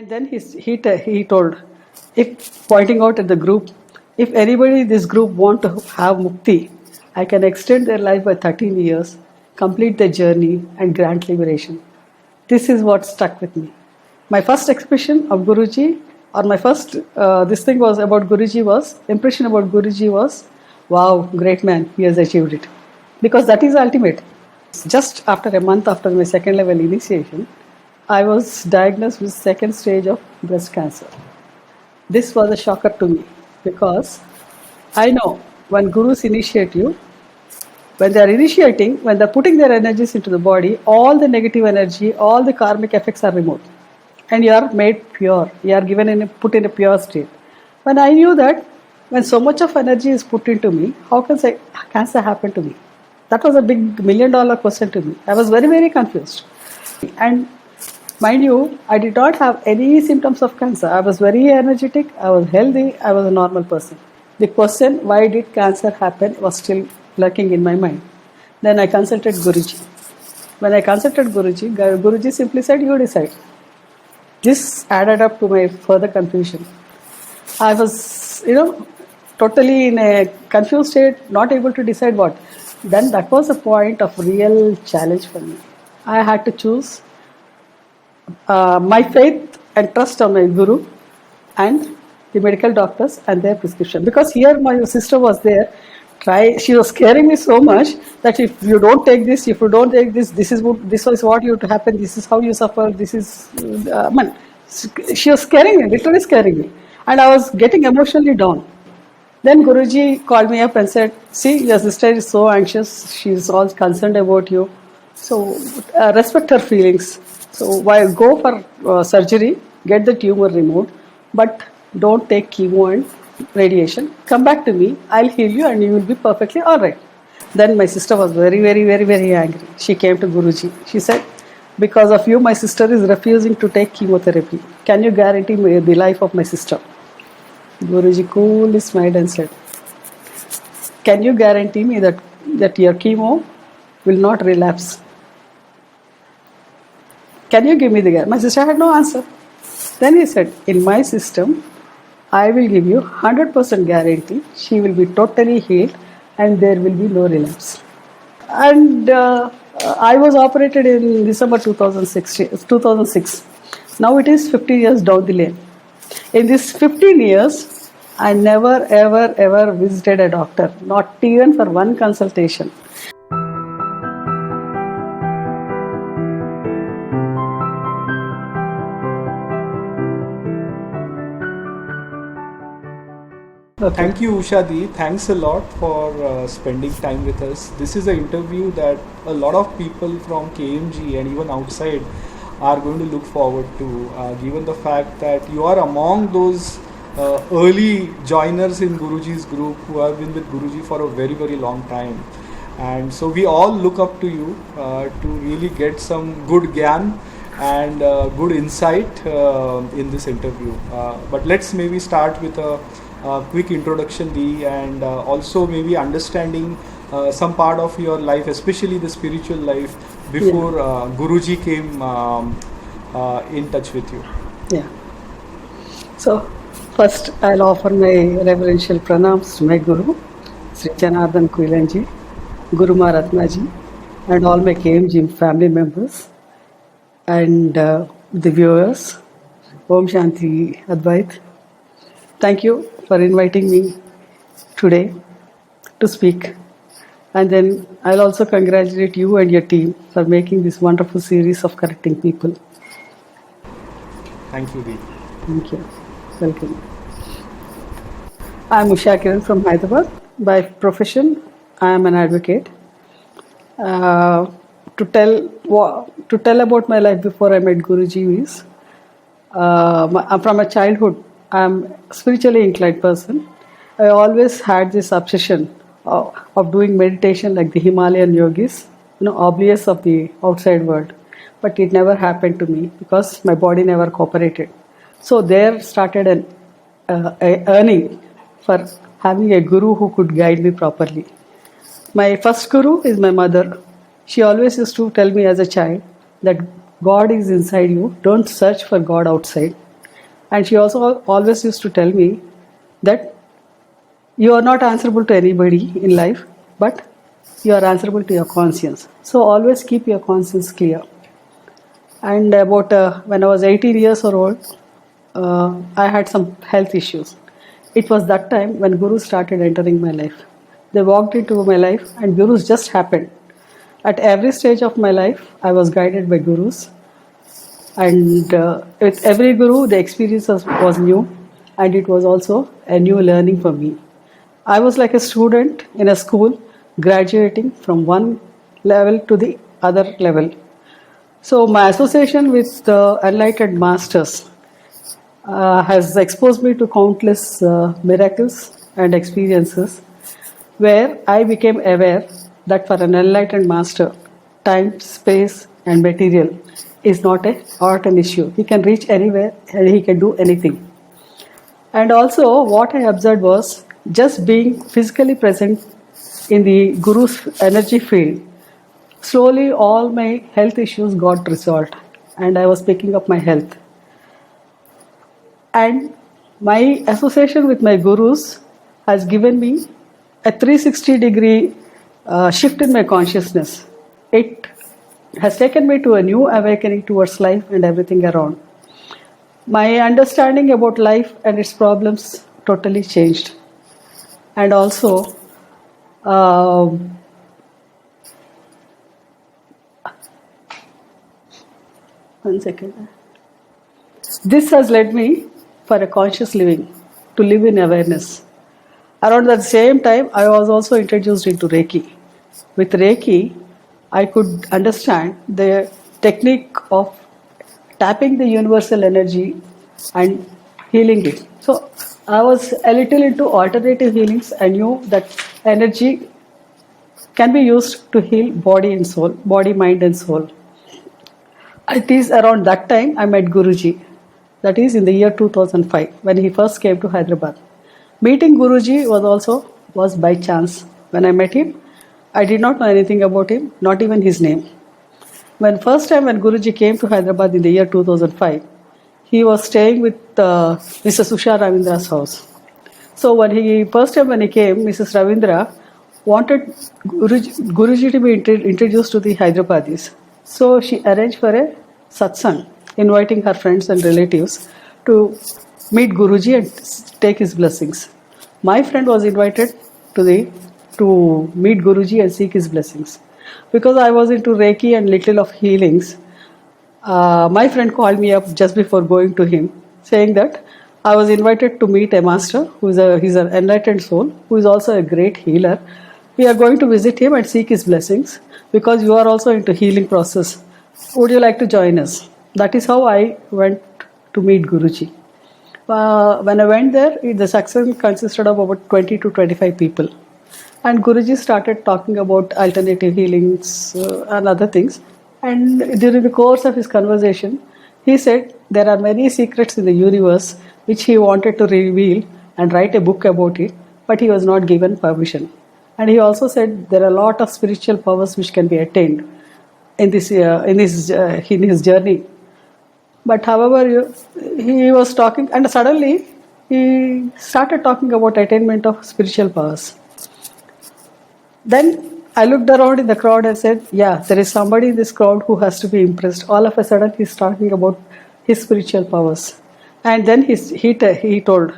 And then he told, if pointing out at the group, if anybody in this group want to have mukti, I can extend their life by 13 years, complete their journey, and grant liberation. This is what stuck with me. My first expression of Guruji, or my first this thing was about Guruji was impression about Guruji was, wow, great man, he has achieved it, because that is ultimate. Just after a month after my second level initiation, I was diagnosed with second stage of breast cancer. This was a shocker to me because I know when gurus initiate you, when they are initiating, when they are putting their energies into the body, all the negative energy, all the karmic effects are removed, and you are made pure. You are put in a pure state. When I knew that, when so much of energy is put into me, how can cancer happen to me? That was a big $1 million question to me. I was very, very confused. And mind you, I did not have any symptoms of cancer. I was very energetic, I was healthy, I was a normal person. The question, why did cancer happen, was still lurking in my mind. Then I consulted Guruji. When I consulted Guruji, Guruji simply said, you decide. This added up to my further confusion. I was, totally in a confused state, not able to decide what. Then that was a point of real challenge for me. I had to choose my faith and trust on my guru and the medical doctors and their prescription. Because here my sister was there, she was scaring me so much that if you don't take this, this is what you have to happen, this is how you suffer, this is, she was scaring me, literally scaring me. And I was getting emotionally down. Then Guruji called me up and said, see, your sister is so anxious, she is all concerned about you. So respect her feelings. So while go for surgery, get the tumor removed, but don't take chemo and radiation. Come back to me, I'll heal you and you will be perfectly alright. Then my sister was very, very, very, very angry. She came to Guruji. She said, because of you, my sister is refusing to take chemotherapy. Can you guarantee the life of my sister? Guruji coolly smiled and said, can you guarantee me that your chemo will not relapse? Can you give me the guarantee? My sister had no answer. Then he said, in my system, I will give you 100% guarantee. She will be totally healed and there will be no relapse. And I was operated in December 2006. Now it is 15 years down the lane. In these 15 years, I never ever visited a doctor, not even for one consultation. Okay. Thank you, Ushadi. Thanks a lot for spending time with us. This is an interview that a lot of people from KMG and even outside are going to look forward to, given the fact that you are among those early joiners in Guruji's group who have been with Guruji for a very, very long time. And so we all look up to you to really get some good gyan and good insight in this interview. But let's maybe start with a quick introduction, Dee, and also maybe understanding some part of your life, especially the spiritual life, before Guruji came in touch with you. Yeah. So, first I'll offer my reverential pranams to my Guru, Sri Janardhan Kuilanji, Guru Maharatmaji, and all my KMG family members, and the viewers. Om Shanti Advait. Thank you for inviting me today to speak. And then I'll also congratulate you and your team for making this wonderful series of correcting people. Thank you, Dee. Thank you. Welcome. I'm Usha Kiran from Hyderabad. By profession, I am an advocate. To tell about my life before I met Guruji is, from a childhood, I'm a spiritually inclined person. I always had this obsession of doing meditation like the Himalayan yogis, oblivious of the outside world. But it never happened to me because my body never cooperated. So there started an yearning for having a guru who could guide me properly. My first guru is my mother. She always used to tell me as a child that God is inside you. Don't search for God outside. And she also always used to tell me that you are not answerable to anybody in life, but you are answerable to your conscience. So always keep your conscience clear. And about when I was 18 years old, I had some health issues. It was that time when gurus started entering my life. They walked into my life, and gurus just happened. At every stage of my life, I was guided by gurus, and with every guru, the experience was new, and it was also a new learning for me. I was like a student in a school, graduating from one level to the other level. So my association with the enlightened masters has exposed me to countless miracles and experiences where I became aware that for an enlightened master, time, space, and material is not an issue. He can reach anywhere and he can do anything. And also, what I observed was just being physically present in the Guru's energy field. Slowly, all my health issues got resolved, and I was picking up my health. And my association with my gurus has given me a 360-degree shift in my consciousness. It has taken me to a new awakening towards life and everything around. My understanding about life and its problems totally changed. And also, one second. This has led me for a conscious living, to live in awareness. Around that same time, I was also introduced into Reiki. With Reiki, I could understand the technique of tapping the universal energy and healing it. So I was a little into alternative healings. I knew that energy can be used to heal body and soul, body, mind, and soul. It is around that time I met Guruji. That is in the year 2005 when he first came to Hyderabad. Meeting Guruji was by chance. When I met him, I did not know anything about him, not even his name. When Guruji came to Hyderabad in the year 2005, he was staying with Mr. Susha Ravindra's house. So when he came, Mrs. Ravindra wanted Guruji to be introduced to the Hyderabadis. So she arranged for a satsang, inviting her friends and relatives to meet Guruji and take his blessings. My friend was invited to meet Guruji and seek his blessings. Because I was into Reiki and little of healings, my friend called me up just before going to him, saying that I was invited to meet a master he's an enlightened soul who is also a great healer. We are going to visit him and seek his blessings because you are also into healing process. Would you like to join us? That is how I went to meet Guruji. When I went there, the section consisted of about 20 to 25 people. And Guruji started talking about alternative healings and other things. And during the course of his conversation, he said there are many secrets in the universe which he wanted to reveal and write a book about it, but he was not given permission. And he also said there are a lot of spiritual powers which can be attained in his journey. But however, he was talking, and suddenly he started talking about attainment of spiritual powers. Then I looked around in the crowd and said, yeah, there is somebody in this crowd who has to be impressed. All of a sudden he's talking about his spiritual powers. And then he told,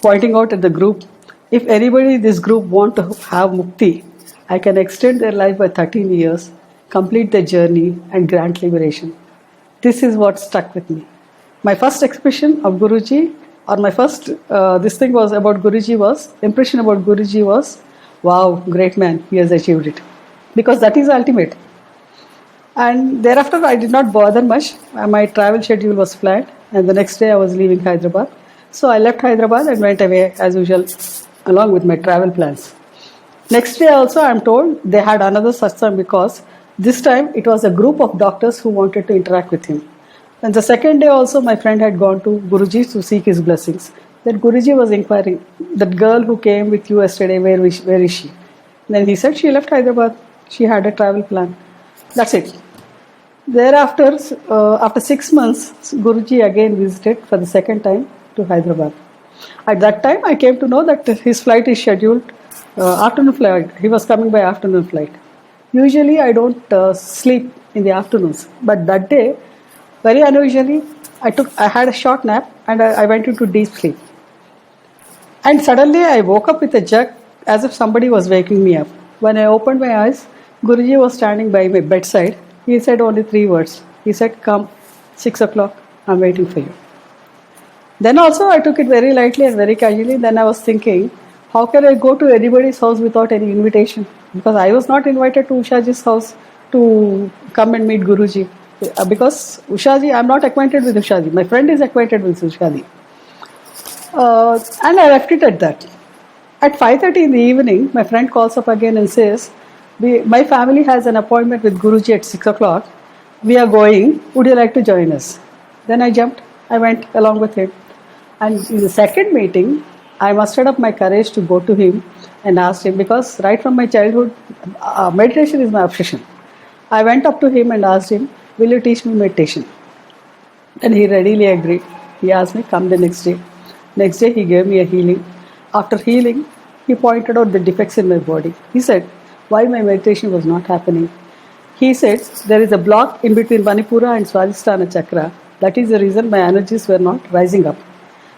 pointing out at the group, if anybody in this group want to have mukti, I can extend their life by 13 years, complete their journey and grant liberation. This is what stuck with me. My first expression of Guruji, or my first impression about Guruji was, wow, great man, he has achieved it. Because that is ultimate. And thereafter I did not bother much. My travel schedule was planned and the next day I was leaving Hyderabad. So I left Hyderabad and went away as usual along with my travel plans. Next day also I am told they had another satsang because this time it was a group of doctors who wanted to interact with him. And the second day also my friend had gone to Guruji to seek his blessings. Then Guruji was inquiring, that girl who came with you yesterday, where is she? Then he said she left Hyderabad. She had a travel plan. That's it. Thereafter, after 6 months, Guruji again visited for the second time to Hyderabad. At that time, I came to know that his flight is scheduled afternoon flight. He was coming by afternoon flight. Usually, I don't sleep in the afternoons, but that day, very unusually, I had a short nap and I went into deep sleep. And suddenly, I woke up with a jerk as if somebody was waking me up. When I opened my eyes, Guruji was standing by my bedside. He said only three words. He said, "Come, 6 o'clock. I'm waiting for you." Then also I took it very lightly and very casually. Then I was thinking, how can I go to anybody's house without any invitation? Because I was not invited to Ushaji's house to come and meet Guruji. Because Ushaji, I'm not acquainted with Ushaji. My friend is acquainted with Ushaji. And I left it at that. At 5:30 in the evening, my friend calls up again and says, my family has an appointment with Guruji at 6 o'clock. We are going. Would you like to join us? Then I jumped. I went along with him. And in the second meeting, I mustered up my courage to go to him and asked him, because right from my childhood, meditation is my obsession. I went up to him and asked him, "Will you teach me meditation?" And he readily agreed. He asked me, "Come the next day." Next day, he gave me a healing. After healing, he pointed out the defects in my body. He said, why my meditation was not happening. He said, there is a block in between Manipura and Swadhisthana chakra. That is the reason my energies were not rising up.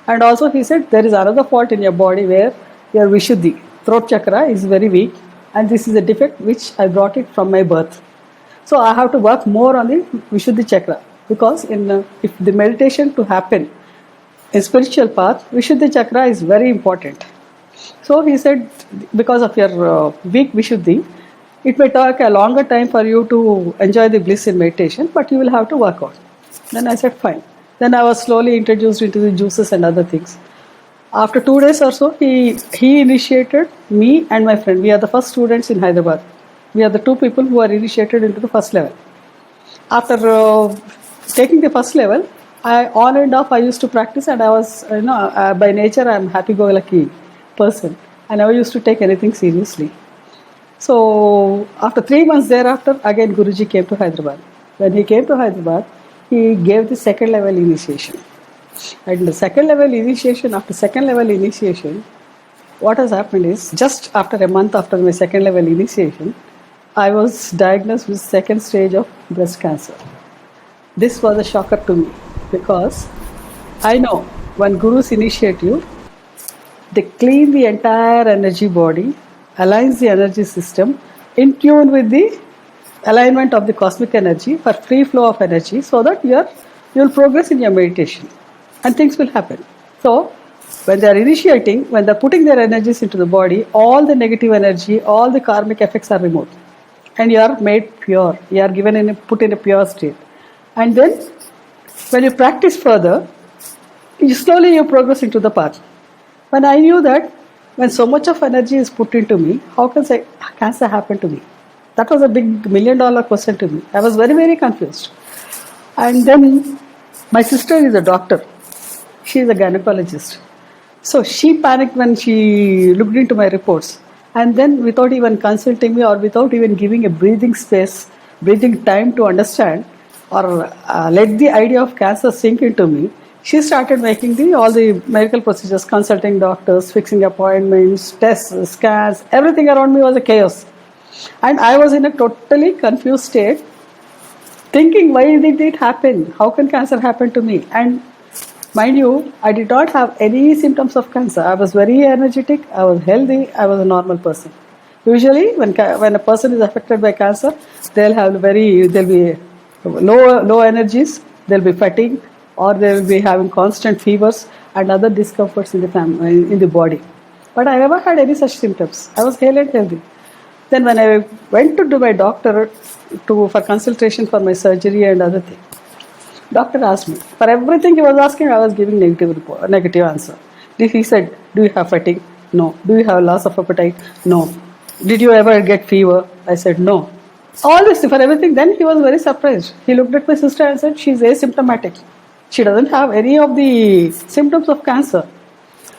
And also he said, there is another fault in your body where your Vishuddhi, throat chakra, is very weak. And this is a defect which I brought it from my birth. So I have to work more on the Vishuddhi chakra. Because if the meditation to happen in spiritual path, Vishuddhi chakra is very important. So he said, because of your weak Vishuddhi, it may take a longer time for you to enjoy the bliss in meditation, but you will have to work out. Then I said, fine. Then I was slowly introduced into the juices and other things. After 2 days or so, he initiated me and my friend. We are the first students in Hyderabad. We are the two people who are initiated into the first level. After taking the first level, on and off I used to practice, and I was, by nature I am happy-go-lucky person. I never used to take anything seriously. So after 3 months thereafter, again Guruji came to Hyderabad. When he came to Hyderabad, he gave the second level initiation. And the second level initiation, after second level initiation, what has happened is, just after a month after my second level initiation, I was diagnosed with second stage of breast cancer. This was a shocker to me, because I know when Gurus initiate you, they clean the entire energy body, aligns the energy system, in tune with the alignment of the cosmic energy for free flow of energy, so that you will progress in your meditation and things will happen. So when they are initiating, when they are putting their energies into the body, all the negative energy, all the karmic effects are removed, and you are made pure. You are put in a pure state. And then when you practice further, slowly you progress into the path. When I knew that when so much of energy is put into me, how can cancer happen to me? That was a big $1 million question to me. I was very, very confused. And then my sister is a doctor. She is a gynecologist. So she panicked when she looked into my reports. And then without even consulting me or without even giving a breathing space, breathing time to understand or let the idea of cancer sink into me, she started making all the medical procedures, consulting doctors, fixing appointments, tests, scans. Everything around me was a chaos. And I was in a totally confused state, thinking, why did it happen? How can cancer happen to me? And mind you, I did not have any symptoms of cancer. I was very energetic, I was healthy, I was a normal person. Usually, when a person is affected by cancer, they'll be low energies, they'll be fatigued, or they will be having constant fevers and other discomforts in the body. But I never had any such symptoms. I was hale and healthy. Then when I went to do my doctor for consultation for my surgery and other things, doctor asked me. For everything he was asking, I was giving negative answer. He said, do you have fatigue? No. Do you have loss of appetite? No. Did you ever get fever? I said, no. All this, for everything. Then he was very surprised. He looked at my sister and said, she's asymptomatic. She doesn't have any of the symptoms of cancer.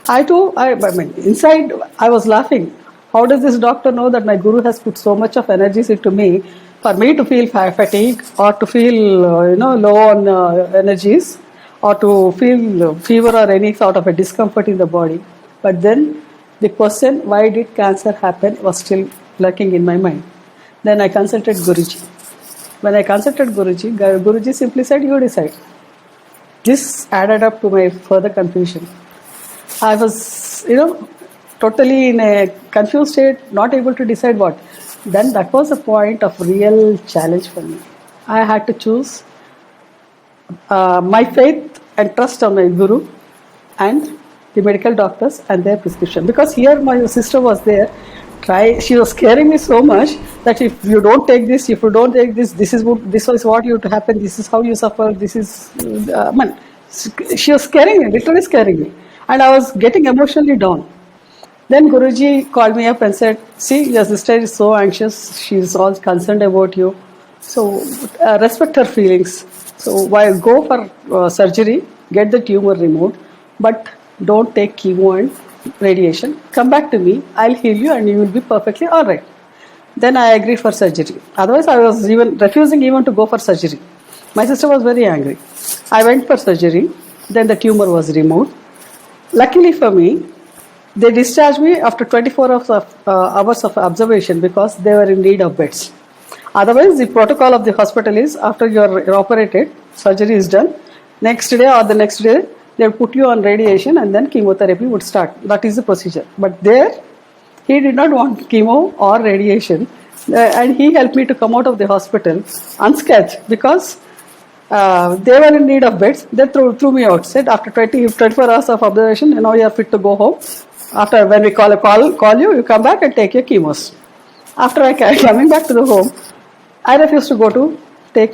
Inside I was laughing. How does this doctor know that my guru has put so much of energies into me For me to feel fatigue or to feel low on energies or to feel fever or any sort of a discomfort in the body. But then the question why did cancer happen was still lurking in my mind. Then I consulted Guruji. When I consulted Guruji, Guruji simply said, you decide. This added up to my further confusion. I was, totally in a confused state, not able to decide what. Then that was a point of real challenge for me. I had to choose my faith and trust on my guru and the medical doctors and their prescription. Because here my sister was there, she was scaring me so much that if you don't take this, if you don't take this, this is what you to happen, this is how you suffer, this is, she was scaring me, literally scaring me. And I was getting emotionally down. Then Guruji called me up and said, see, your sister is so anxious, she is all concerned about you. So respect her feelings. So while go for surgery, get the tumor removed, but don't take chemo and radiation. Come back to me, I'll heal you and you will be perfectly alright. Then I agreed for surgery. Otherwise, I was even refusing even to go for surgery. My sister was very angry. I went for surgery, then the tumor was removed. Luckily for me, they discharged me after 24 hours of observation because they were in need of beds. Otherwise, the protocol of the hospital is after you are operated, surgery is done, next day or the next day, they will put you on radiation and then chemotherapy would start. That is the procedure. But there, he did not want chemo or radiation and he helped me to come out of the hospital unscathed because they were in need of beds. They threw me out. Said after 24 hours of observation, now you are fit to go home. After when we call you, you come back and take your chemos. After coming back to the home, I refused to go to take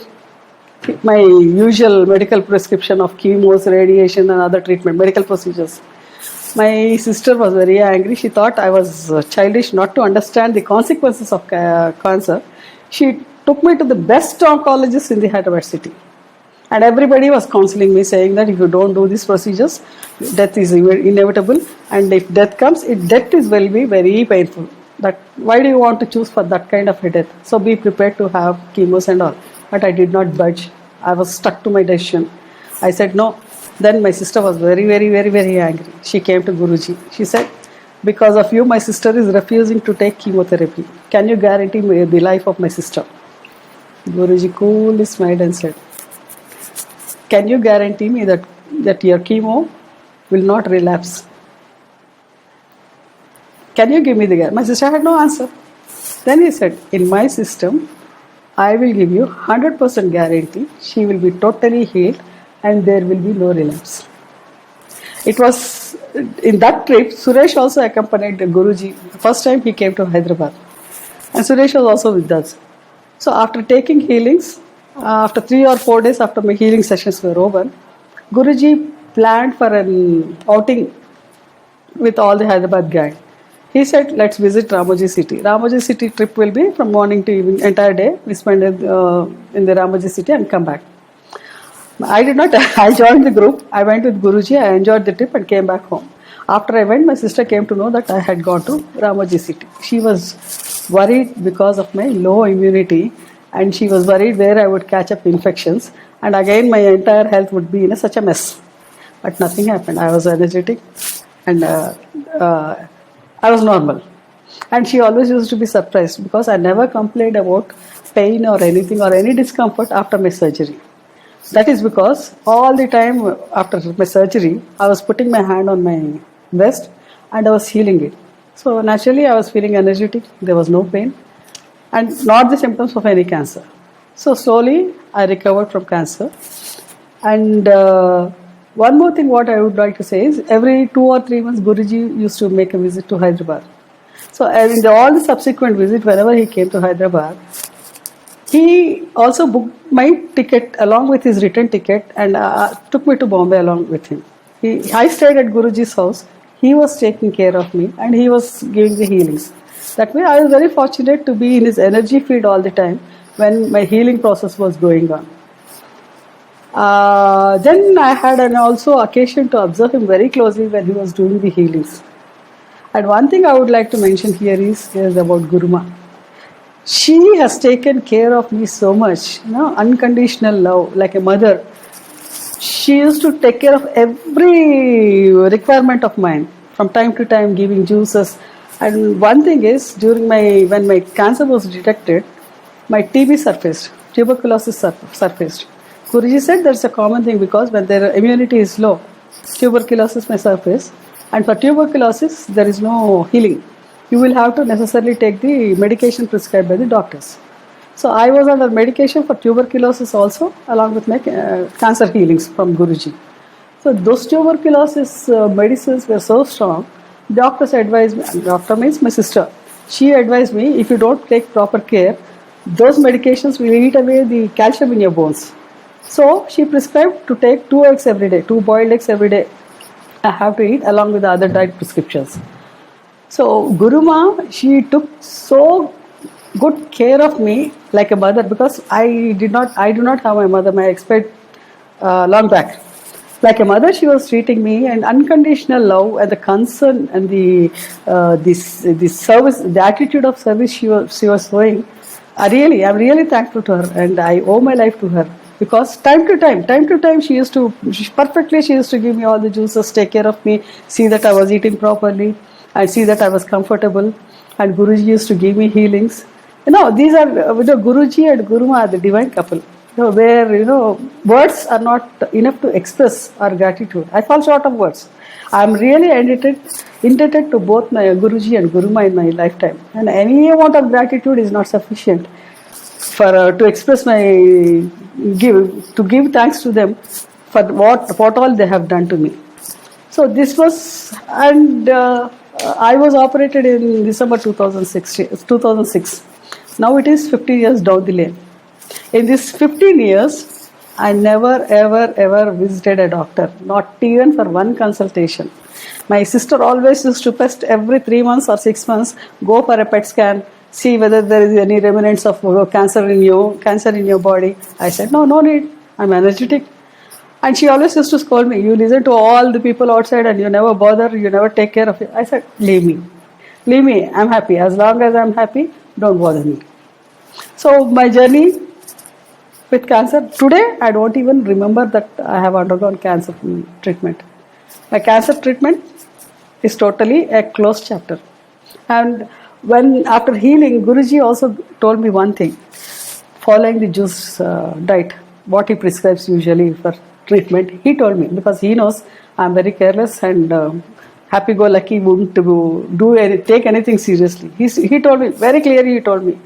my usual medical prescription of chemos, radiation and other treatment, medical procedures. My sister was very angry. She thought I was childish not to understand the consequences of cancer. She took me to the best oncologist in the Hyderabad city. And everybody was counseling me, saying that if you don't do these procedures, death is inevitable. And if death comes, death will be very painful. That why do you want to choose for that kind of a death? So be prepared to have chemos and all. But I did not budge. I was stuck to my decision. I said no. Then my sister was very, very, very, very angry. She came to Guruji. She said, because of you, my sister is refusing to take chemotherapy. Can you guarantee me the life of my sister? Guruji coolly smiled and said, can you guarantee me that your chemo will not relapse? Can you give me the guarantee? My sister had no answer. Then he said, in my system, I will give you 100% guarantee. She will be totally healed and there will be no relapse. It was in that trip, Suresh also accompanied the Guruji. The first time he came to Hyderabad. And Suresh was also with us. So after taking healings, after 3 or 4 days after my healing sessions were over, Guruji planned for an outing with all the Hyderabad gang. He said, let's visit Ramoji city. Ramoji city trip will be from morning to evening, entire day. We spend it in the Ramoji city and come back. I did not, I joined the group. I went with Guruji. I enjoyed the trip and came back home. After I went, my sister came to know that I had gone to Ramoji city. She was worried because of my low immunity. And she was worried where I would catch up infections. And again, my entire health would be in such a mess. But nothing happened. I was energetic and I was normal. And she always used to be surprised because I never complained about pain or anything or any discomfort after my surgery. That is because all the time after my surgery, I was putting my hand on my breast and I was healing it. So naturally, I was feeling energetic. There was no pain. And not the symptoms of any cancer. So slowly I recovered from cancer. And one more thing what I would like to say is every 2 or 3 months Guruji used to make a visit to Hyderabad. So in all the subsequent visits, whenever he came to Hyderabad, he also booked my ticket along with his return ticket and took me to Bombay along with him. I stayed at Guruji's house. He was taking care of me and he was giving the healings. That way, I was very fortunate to be in his energy field all the time when my healing process was going on. Then I had an also occasion to observe him very closely when he was doing the healings. And one thing I would like to mention here is about Guruma. She has taken care of me so much, unconditional love, like a mother. She used to take care of every requirement of mine from time to time, giving juices. And one thing is, when my cancer was detected, my TB surfaced, tuberculosis surfaced. Guruji said that's a common thing because when their immunity is low, tuberculosis may surface, and for tuberculosis there is no healing. You will have to necessarily take the medication prescribed by the doctors. So I was under medication for tuberculosis also, along with my cancer healings from Guruji. So those tuberculosis medicines were so strong. Doctors advised me. Doctor means my sister. She advised me, if you don't take proper care, those medications will eat away the calcium in your bones. So she prescribed to take 2 eggs every day, 2 boiled eggs every day. I have to eat along with the other diet prescriptions. So Guruma, she took so good care of me like a mother, because I do not have my mother. I expect long back. Like a mother, she was treating me, and unconditional love and the concern and the service, the attitude of service she was showing. I'm really thankful to her, and I owe my life to her, because time to time, she used to give me all the juices, take care of me, see that I was eating properly, and see that I was comfortable. And Guruji used to give me healings. These are Guruji and Guruma are the divine couple. Where words are not enough to express our gratitude. I fall short of words. I am really indebted to both my Guruji and Guruma in my lifetime, and any amount of gratitude is not sufficient for to express to give thanks to them for what all they have done to me. So this was, and I was operated in December 2006. Now it is 15 years down the lane. In these 15 years, I never ever visited a doctor, not even for one consultation. My sister always used to pest every 3 months or 6 months, go for a PET scan, see whether there is any remnants of cancer in your body. I said, no need, I'm energetic. And she always used to scold me, you listen to all the people outside and you never bother, you never take care of it. I said, leave me, I'm happy. As long as I'm happy, don't bother me. So my journey with cancer, today I don't even remember that I have undergone cancer treatment. My cancer treatment is totally a closed chapter. And after healing, Guruji also told me one thing, following the juice diet, what he prescribes usually for treatment. He told me, because he knows I'm very careless and happy-go-lucky, wouldn't take anything seriously. He told me very clearly. He told me,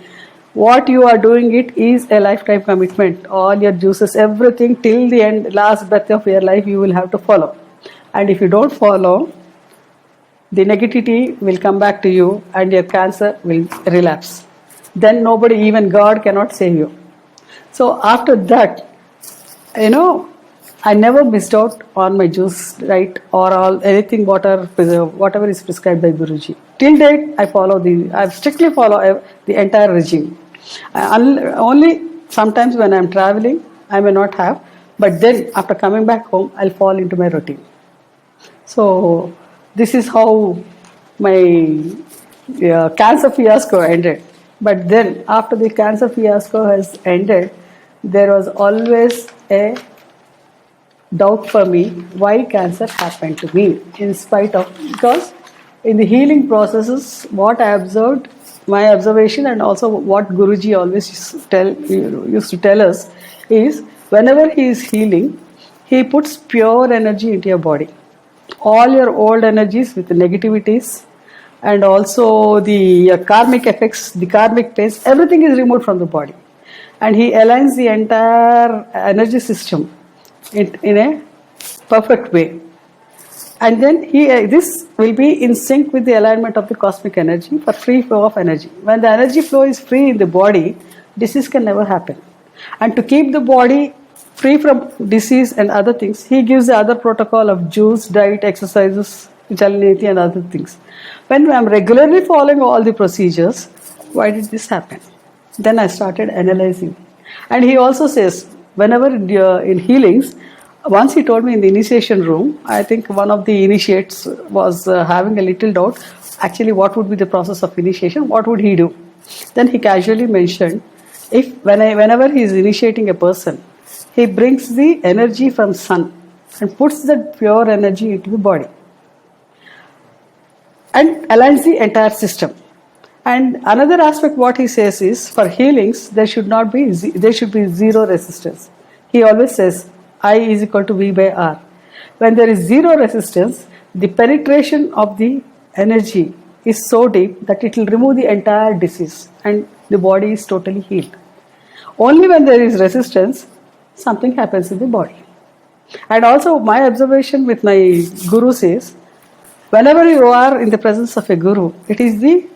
what you are doing, it is a lifetime commitment. All your juices, everything till the end, last breath of your life, you will have to follow. And if you don't follow, the negativity will come back to you and your cancer will relapse. Then nobody, even God, cannot save you. So after that, I never missed out on my juice diet or anything whatever is prescribed by Guruji. Till date, I strictly follow the entire regime. Only sometimes when I'm traveling, I may not have, but then after coming back home, I'll fall into my routine. So this is how my cancer fiasco ended. But then after the cancer fiasco has ended, there was always a doubt for me why cancer happened to me, in spite of, because in the healing processes, what I observed, my observation, and also what Guruji always used to tell us is, whenever he is healing, he puts pure energy into your body. All your old energies with the negativities and also the karmic effects, the karmic pains, everything is removed from the body. And he aligns the entire energy system in a perfect way. And then this will be in sync with the alignment of the cosmic energy for free flow of energy. When the energy flow is free in the body, disease can never happen. And to keep the body free from disease and other things, he gives the other protocol of juice, diet, exercises, salinity and other things. When I am regularly following all the procedures, why did this happen? Then I started analyzing. And he also says, whenever in healings, once he told me in the initiation room, I think one of the initiates was having a little doubt, actually what would be the process of initiation, what would he do? Then he casually mentioned, whenever he is initiating a person, he brings the energy from sun and puts that pure energy into the body and aligns the entire system. And another aspect what he says is, for healings there should be zero resistance. He always says I is equal to V by R. When there is zero resistance, the penetration of the energy is so deep that it will remove the entire disease and the body is totally healed. Only when there is resistance, something happens in the body. And also my observation with my guru says, whenever you are in the presence of a guru, it is the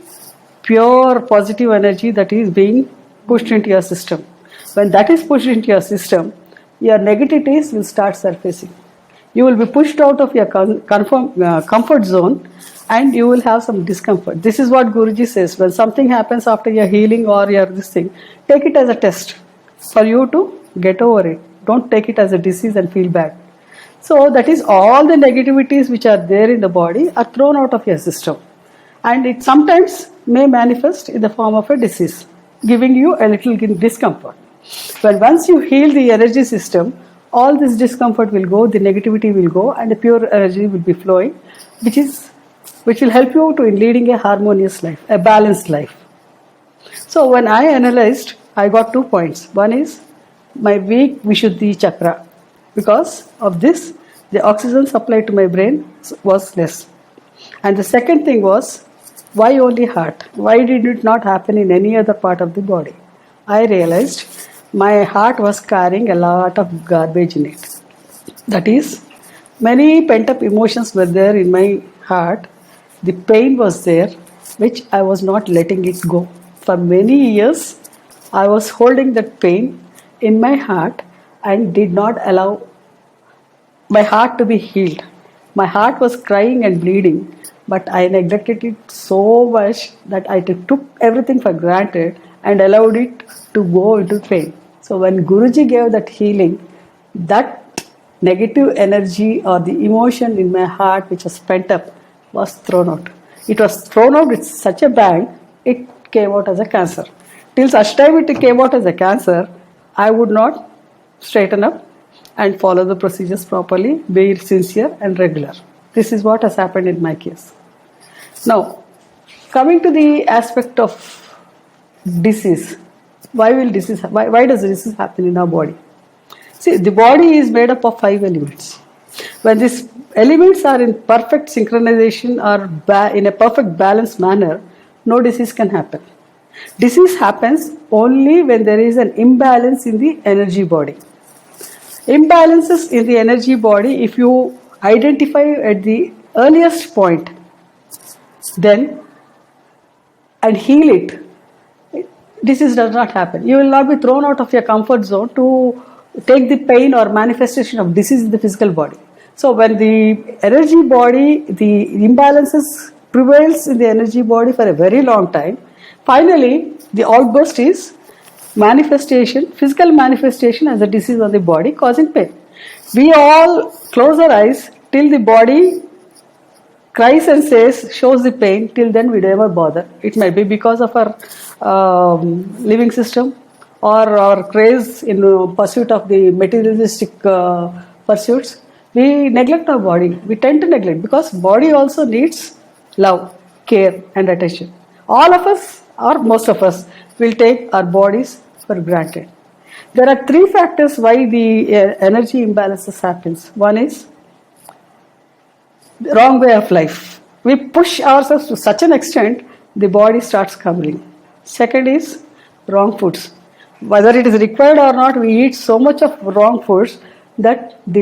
pure positive energy that is being pushed into your system. When that is pushed into your system, your negativities will start surfacing. You will be pushed out of your comfort zone and you will have some discomfort. This is what Guruji says. When something happens after your healing or your this thing, take it as a test for you to get over it. Don't take it as a disease and feel bad. So that is all the negativities which are there in the body are thrown out of your system. And it sometimes may manifest in the form of a disease, giving you a little discomfort. But once you heal the energy system, all this discomfort will go, the negativity will go, and the pure energy will be flowing, which will help you to in leading a harmonious life, a balanced life. So when I analyzed, I got 2 points. One is my weak Vishuddhi chakra. Because of this, the oxygen supply to my brain was less. And the second thing was, why only heart? Why did it not happen in any other part of the body? I realized my heart was carrying a lot of garbage in it. That is, many pent-up emotions were there in my heart. The pain was there, which I was not letting it go. For many years, I was holding that pain in my heart and did not allow my heart to be healed. My heart was crying and bleeding, but I neglected it so much that I took everything for granted and allowed it to go into pain. So when Guruji gave that healing, that negative energy or the emotion in my heart which was pent up was thrown out. It was thrown out with such a bang, it came out as a cancer. Till such time it came out as a cancer, I would not straighten up and follow the procedures properly, be sincere and regular. This is what has happened in my case. Now, coming to the aspect of disease. Why does disease happen in our body? See, the body is made up of 5 elements. When these elements are in perfect synchronization or in a perfect balanced manner, no disease can happen. Disease happens only when there is an imbalance in the energy body. Imbalances in the energy body, if you identify at the earliest point, then and heal it, disease does not happen. You will not be thrown out of your comfort zone to take the pain or manifestation of disease in the physical body. So when the energy body, the imbalances prevails in the energy body for a very long time, finally the outburst is manifestation, physical manifestation as a disease on the body causing pain. We all close our eyes till the body cries and shows the pain. Till then we never bother. It might be because of our living system or our craze in pursuit of the materialistic pursuits. We neglect our body. We tend to neglect because body also needs love, care and attention. All of us or most of us will take our bodies for granted. There are 3 factors why the energy imbalances happens. One is the wrong way of life. We push ourselves to such an extent, the body starts crumbling. Second is wrong foods. Whether it is required or not, we eat so much of wrong foods that the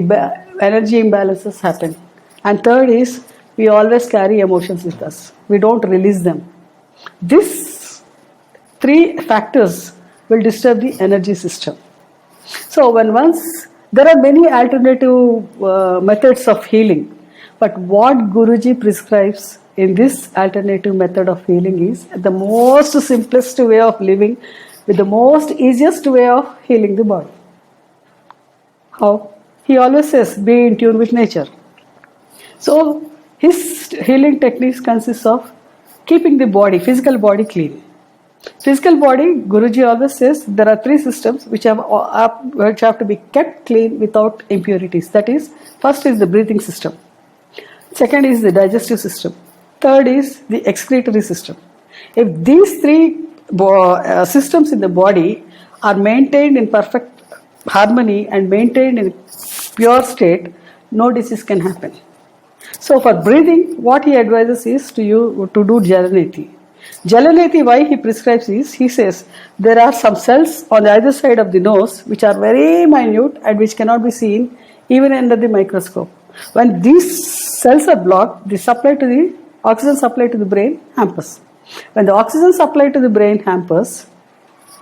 energy imbalances happen. And third is we always carry emotions with us. We don't release them. These 3 factors will disturb the energy system. So once there are many alternative methods of healing, but what Guruji prescribes in this alternative method of healing is the most simplest way of living with the most easiest way of healing the body. How? He always says, be in tune with nature. So his healing techniques consist of keeping the body, physical body clean. Physical body, Guruji always says there are three systems which have to be kept clean without impurities. That is, first is the breathing system. Second is the digestive system. Third is the excretory system. If these three systems in the body are maintained in perfect harmony and maintained in pure state, no disease can happen. So for breathing, what he advises is to do Jalaneti. Jalaneti, why he prescribes is, he says there are some cells on the either side of the nose which are very minute and which cannot be seen even under the microscope. When these cells are blocked, the oxygen supply to the brain hampers. When the oxygen supply to the brain hampers,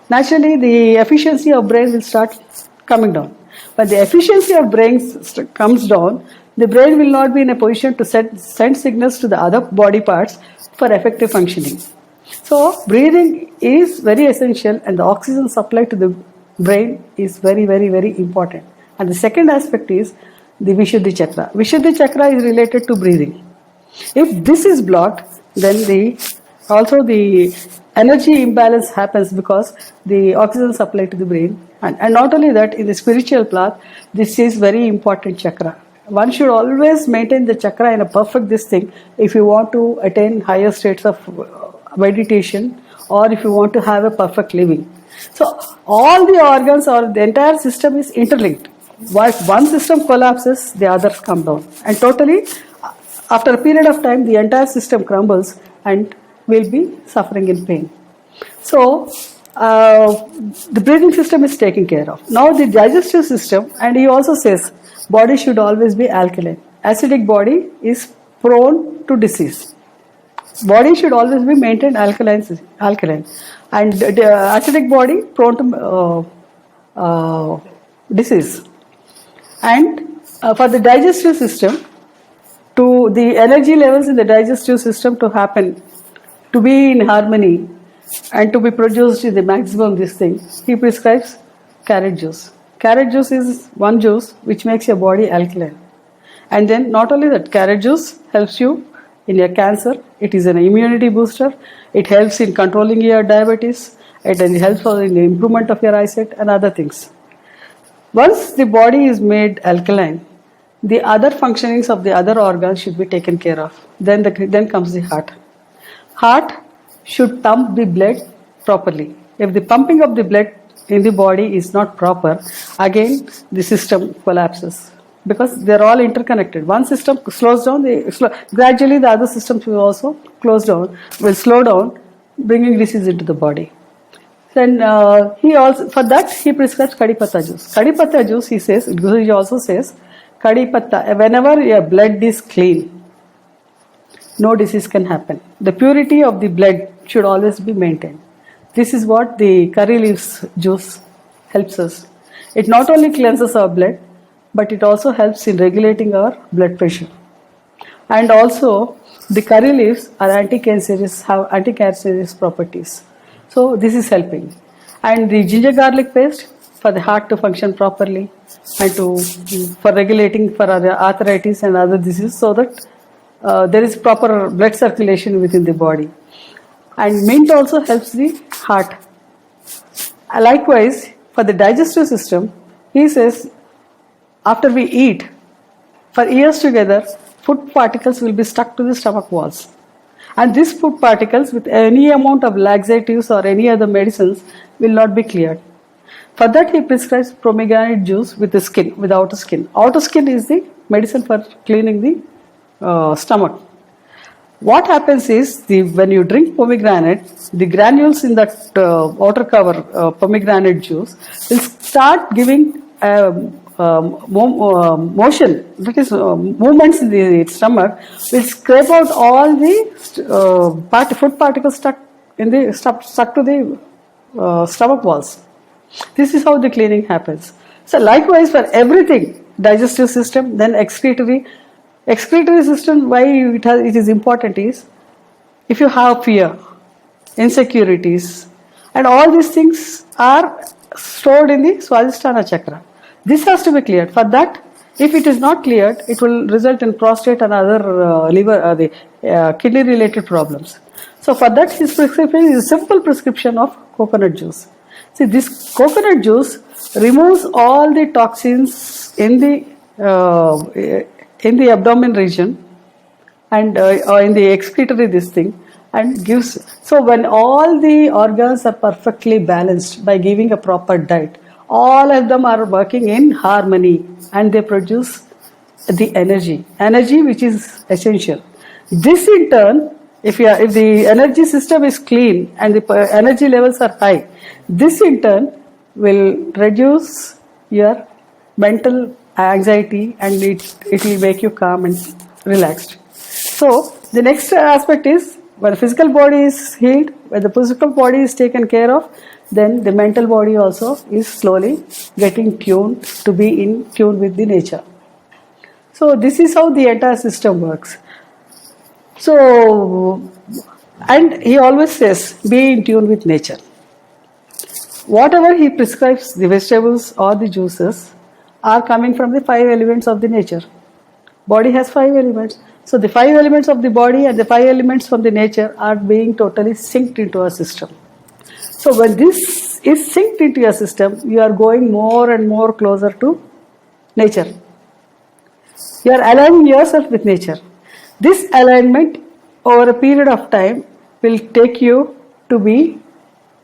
naturally the efficiency of brain will start coming down. When the efficiency of brain comes down, the brain will not be in a position to send signals to the other body parts for effective functioning. So breathing is very essential, and the oxygen supply to the brain is very, very, very important. And the second aspect is the Vishuddhi Chakra. Vishuddhi Chakra is related to breathing. If this is blocked, then also the energy imbalance happens because the oxygen supply to the brain. And not only that, in the spiritual path, this is very important chakra. One should always maintain the chakra in a perfect thing if you want to attain higher states of meditation, or if you want to have a perfect living. So all the organs or the entire system is interlinked. If one system collapses, the others come down. And totally, after a period of time, the entire system crumbles and will be suffering in pain. So the breathing system is taken care of. Now the digestive system, and he also says body should always be alkaline. Acidic body is prone to disease. Body should always be maintained alkaline, and acidic body prone to disease. And for the digestive system, to the energy levels in the digestive system to happen, to be in harmony and to be produced in the maximum he prescribes carrot juice. Carrot juice is one juice which makes your body alkaline. And then not only that, carrot juice helps you in your cancer. It is an immunity booster. It helps in controlling your diabetes. It helps in the improvement of your eyesight and other things. Once the body is made alkaline, the other functionings of the other organs should be taken care of. Then comes the heart. Heart should pump the blood properly. If the pumping of the blood in the body is not proper, again the system collapses, because they are all interconnected. One system slows down, gradually the other systems will also slow down, bringing disease into the body. Then for that he prescribes Kadi Patta juice. Kadi Patta juice, he says, Guruji also says, Kadi Patta, whenever your blood is clean, no disease can happen. The purity of the blood should always be maintained. This is what the curry leaves juice helps us. It not only cleanses our blood, but it also helps in regulating our blood pressure. And also, the curry leaves are anti-cancerous, have anti-cancerous properties. So this is helping. And the ginger garlic paste for the heart to function properly, and for regulating for other arthritis and other diseases, so that there is proper blood circulation within the body. And mint also helps the heart. Likewise, for the digestive system, he says, after we eat, for years together, food particles will be stuck to the stomach walls. And these food particles, with any amount of laxatives or any other medicines, will not be cleared. For that, he prescribes pomegranate juice with the skin, with outer skin. Outer skin is the medicine for cleaning the stomach. What happens is, when you drink pomegranate, the granules in that outer cover pomegranate juice will start giving motion, that is movements in the stomach, will scrape out all the food particles stuck to the stomach walls. This is how the cleaning happens. So likewise for everything, digestive system, then excretory system, why it is important is, if you have fear, insecurities, and all these things are stored in the Swadhisthana chakra. This has to be cleared. For that, if it is not cleared, it will result in prostate and other kidney related problems. So for that, his prescription is a simple prescription of coconut juice. See, this coconut juice removes all the toxins in the abdomen region and or in the excretory this thing, and gives. So when all the organs are perfectly balanced by giving a proper diet, all of them are working in harmony and they produce the energy which is essential. This in turn, if the energy system is clean and the energy levels are high, this in turn will reduce your mental anxiety and it will make you calm and relaxed. So the next aspect is, when the physical body is healed, when the physical body is taken care of, then the mental body also is slowly getting tuned to be in tune with the nature. So this is how the entire system works. So, and he always says, be in tune with nature. Whatever he prescribes, the vegetables or the juices are coming from the 5 elements of the nature. Body has 5 elements. So the 5 elements of the body and the 5 elements from the nature are being totally synced into our system. So when this is synced into your system, you are going more and more closer to nature. You are aligning yourself with nature. This alignment over a period of time will take you to be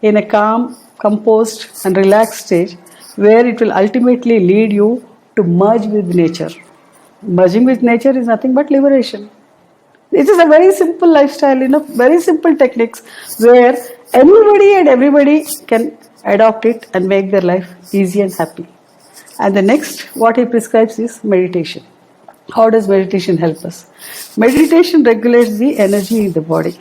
in a calm, composed and relaxed stage, where it will ultimately lead you to merge with nature. Merging with nature is nothing but liberation. It is a very simple lifestyle, very simple techniques where anybody and everybody can adopt it and make their life easy and happy. And the next, what he prescribes is meditation. How does meditation help us? Meditation regulates the energy in the body.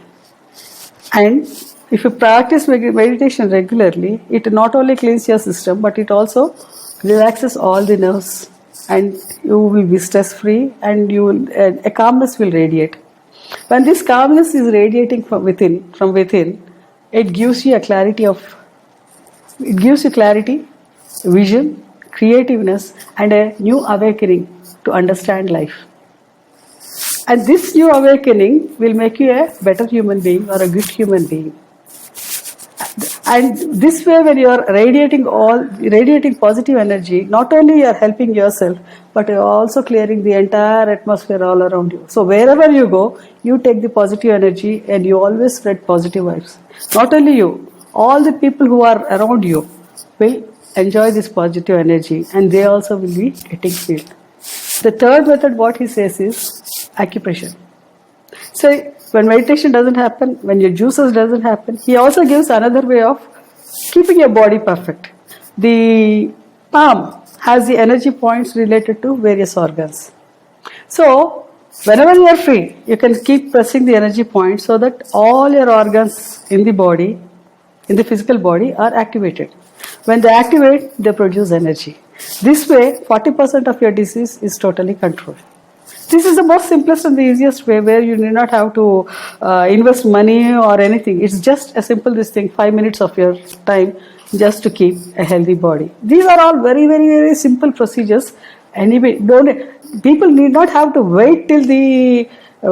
And if you practice meditation regularly, it not only cleans your system, but it also relaxes all the nerves, and you will be stress free, and a calmness will radiate. When this calmness is radiating from within, it gives you clarity, vision, creativeness, and a new awakening to understand life. And this new awakening will make you a better human being or a good human being. And this way, when you are radiating positive energy, not only you are helping yourself, but you are also clearing the entire atmosphere all around you. So wherever you go, you take the positive energy and you always spread positive vibes. Not only you, all the people who are around you will enjoy this positive energy, and they also will be getting healed. The third method, what he says, is acupressure. So when meditation doesn't happen, when your juices doesn't happen, he also gives another way of keeping your body perfect. The palm has the energy points related to various organs. So whenever you are free, you can keep pressing the energy points so that all your organs in the body, in the physical body, are activated. When they activate, they produce energy. This way, 40% of your disease is totally controlled. This is the most simplest and the easiest way, where you need not have to invest money or anything. It's just a simple 5 minutes of your time just to keep a healthy body. These are all very, very, very simple procedures. Anyway, people need not have to wait till the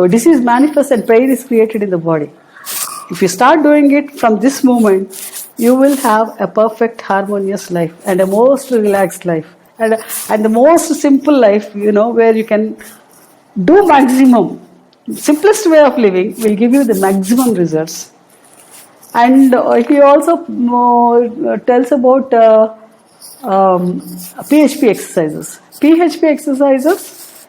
disease manifests and pain is created in the body. If you start doing it from this moment, you will have a perfect harmonious life and a most relaxed life and the most simple life, where you can do maximum. Simplest way of living will give you the maximum results. And he also tells about PHP exercises. PHP exercises,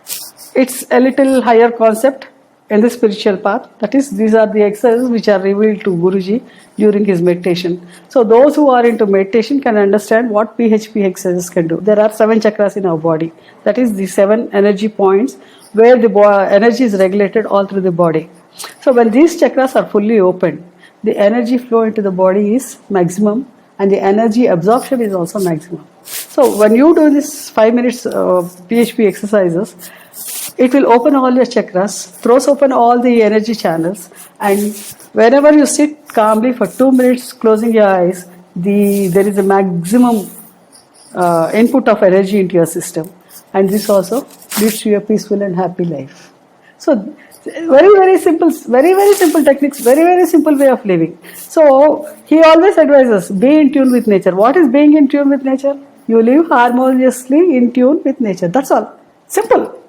it's a little higher concept in the spiritual path. That is, these are the exercises which are revealed to Guruji during his meditation. So those who are into meditation can understand what PHP exercises can do. There are 7 chakras in our body. That is the 7 energy points where the energy is regulated all through the body. So when these chakras are fully open, the energy flow into the body is maximum and the energy absorption is also maximum. So when you do this 5 minutes PHP exercises, it will open all your chakras, throws open all the energy channels, and whenever you sit calmly for 2 minutes closing your eyes, there is a maximum input of energy into your system, and this also leads to a peaceful and happy life. So very simple techniques, very simple way of living. So he always advises, be in tune with nature. What is being in tune with nature? You live harmoniously in tune with nature. That's all. Simple.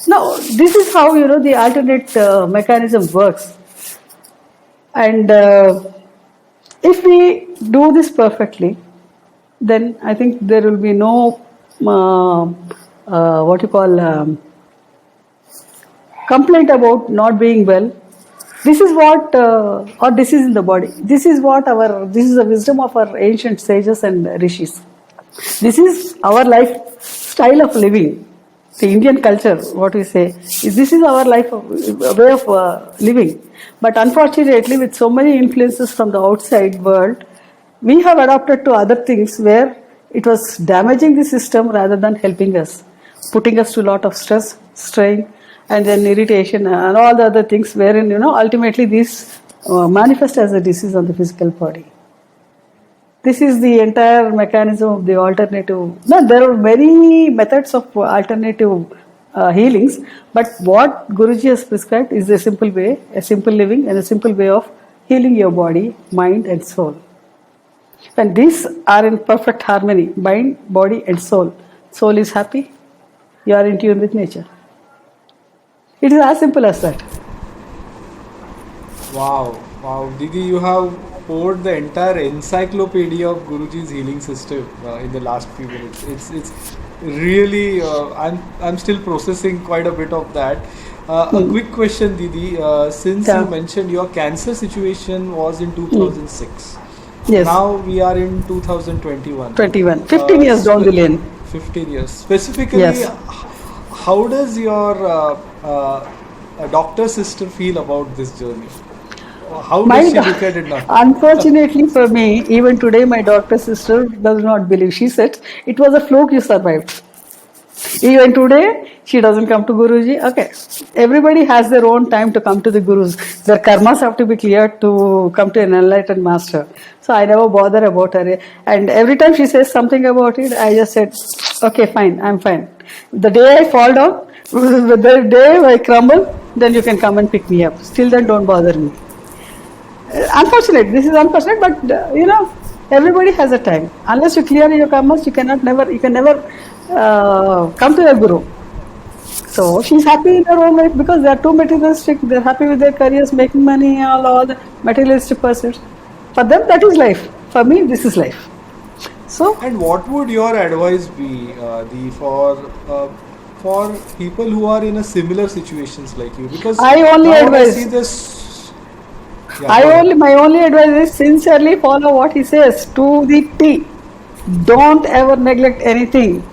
Now this is how the alternate mechanism works. And if we do this perfectly, then I think there will be no what you call complaint about not being well. This is what or disease in the body. This is the wisdom of our ancient sages and rishis. This is our lifestyle of living. The Indian culture, what we say, is this is our way of living. But unfortunately, with so many influences from the outside world, we have adopted to other things where it was damaging the system rather than helping us, putting us to a lot of stress, strain, and then irritation and all the other things wherein ultimately these manifest as a disease on the physical body. This is the entire mechanism of the alternative. No, there are many methods of alternative healings, but what Guruji has prescribed is a simple way, a simple living, and a simple way of healing your body, mind, and soul. When these are in perfect harmony, mind, body, and soul, soul is happy, you are in tune with nature. It is as simple as that. Wow, Didi, you have poured the entire encyclopedia of Guruji's healing system in the last few minutes. It's really I'm still processing quite a bit of that. A quick question, Didi. Since you mentioned your cancer situation was in 2006. Yes. Now we are in 2021. 15 years down the lane. 15 years. Specifically, yes. How does your doctor sister feel about this journey? How does she look at it now? Unfortunately for me, even today my doctor sister does not believe. She said, it was a fluke, you survived. Even today, she doesn't come to Guruji. Okay, everybody has their own time to come to the Gurus. Their karmas have to be cleared to come to an enlightened master. So I never bother about her. And every time she says something about it, I just said, okay, fine, I'm fine. The day I fall down, the day I crumble, then you can come and pick me up. Still then, don't bother me. Unfortunate, this is unfortunate, but everybody has a time. Unless you clear your karmas, you can never come to a guru. So she's happy in her own life because they are too materialistic. They're happy with their careers, making money, all the materialistic pursuits. For them, that is life. For me, this is life. So. And what would your advice be, for people who are in a similar situations like you? Because I only advise. I see this. Yeah, my only advice is sincerely follow what he says to the T. Don't ever neglect anything.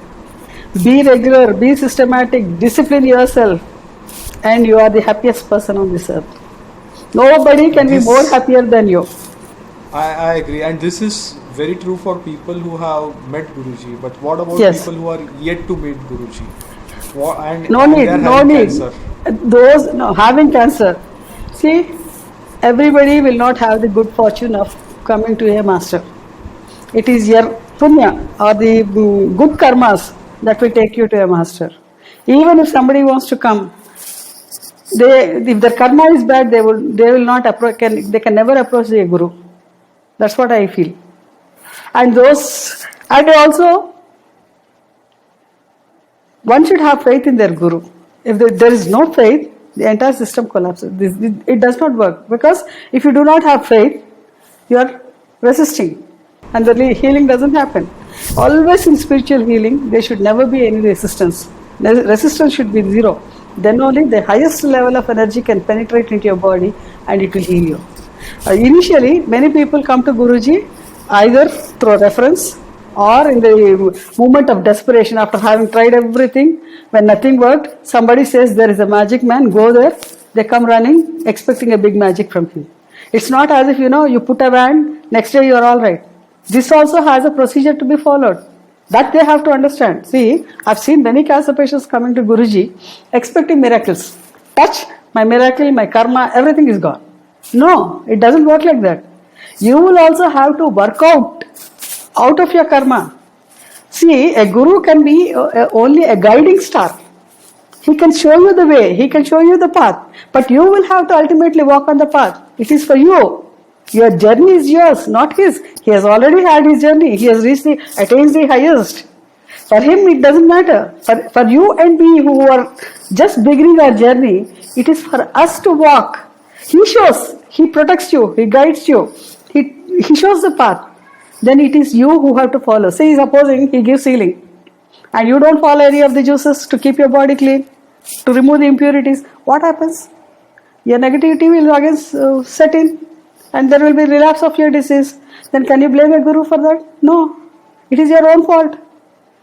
Be regular, be systematic, discipline yourself, and you are the happiest person on this earth. Nobody can be more happier than you. I agree, and this is very true for people who have met Guruji. But what about people who are yet to meet Guruji? No need. Cancer? Those having cancer. See, everybody will not have the good fortune of coming to a master. It is your punya or the good karmas that will take you to a master. Even if somebody wants to come, if their karma is bad, they will not approach. They can never approach the guru. That's what I feel. And also, one should have faith in their guru. If there is no faith, the entire system collapses. It does not work, because if you do not have faith, you are resisting, and the healing doesn't happen. Always in spiritual healing, there should never be any resistance. Resistance should be zero. Then only the highest level of energy can penetrate into your body and it will heal you. Initially, many people come to Guruji either through reference or in the moment of desperation after having tried everything. When nothing worked, somebody says there is a magic man, go there. They come running expecting a big magic from him. It's not as if you put a band, next day you are all right. This also has a procedure to be followed. That they have to understand. See, I've seen many cancer patients coming to Guruji expecting miracles. Touch, my miracle, my karma, everything is gone. No, it doesn't work like that. You will also have to work out of your karma. See, a guru can be only a guiding star. He can show you the way, he can show you the path, but you will have to ultimately walk on the path. It is for you. Your journey is yours, not his. He has already had his journey. He has attained the highest. For him, it doesn't matter. For you and me who are just beginning our journey, it is for us to walk. He shows, he protects you, he guides you, he shows the path. Then it is you who have to follow. Say, supposing he gives healing, and you don't follow any of the juices to keep your body clean, to remove the impurities, what happens? Your negativity will again set in, and there will be relapse of your disease. Then can you blame a guru for that? No. It is your own fault.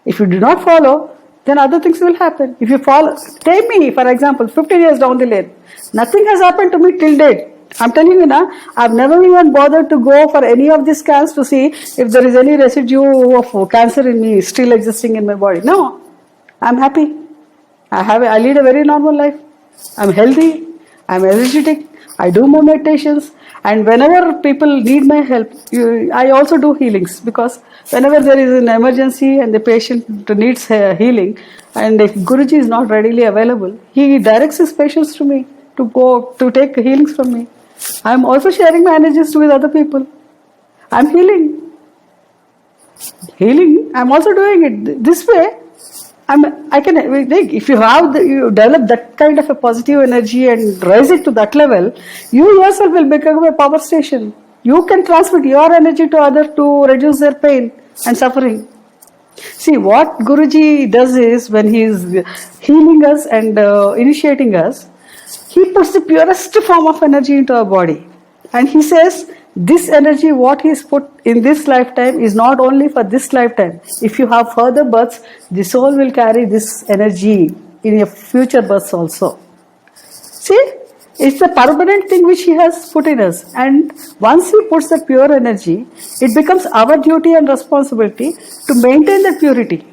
If you do not follow, then other things will happen. If you follow, take me for example, 15 years down the lane, nothing has happened to me till date. I'm telling you now, I've never even bothered to go for any of these scans to see if there is any residue of cancer in me still existing in my body. No, I'm happy. I lead a very normal life. I'm healthy. I'm energetic. I do more meditations. And whenever people need my help, I also do healings, because whenever there is an emergency and the patient needs healing, and if Guruji is not readily available, he directs his patients to me to go to take healings from me. I'm also sharing my energies with other people. I'm healing. I'm also doing it this way. If you develop that kind of a positive energy and raise it to that level, you yourself will become a power station. You can transmit your energy to others to reduce their pain and suffering. See, what Guruji does is, when he is healing us and initiating us, he puts the purest form of energy into our body. And he says, this energy, what he is put in this lifetime, is not only for this lifetime. If you have further births, the soul will carry this energy in your future births also. See, it's a permanent thing which he has put in us. And once he puts that pure energy, it becomes our duty and responsibility to maintain that purity.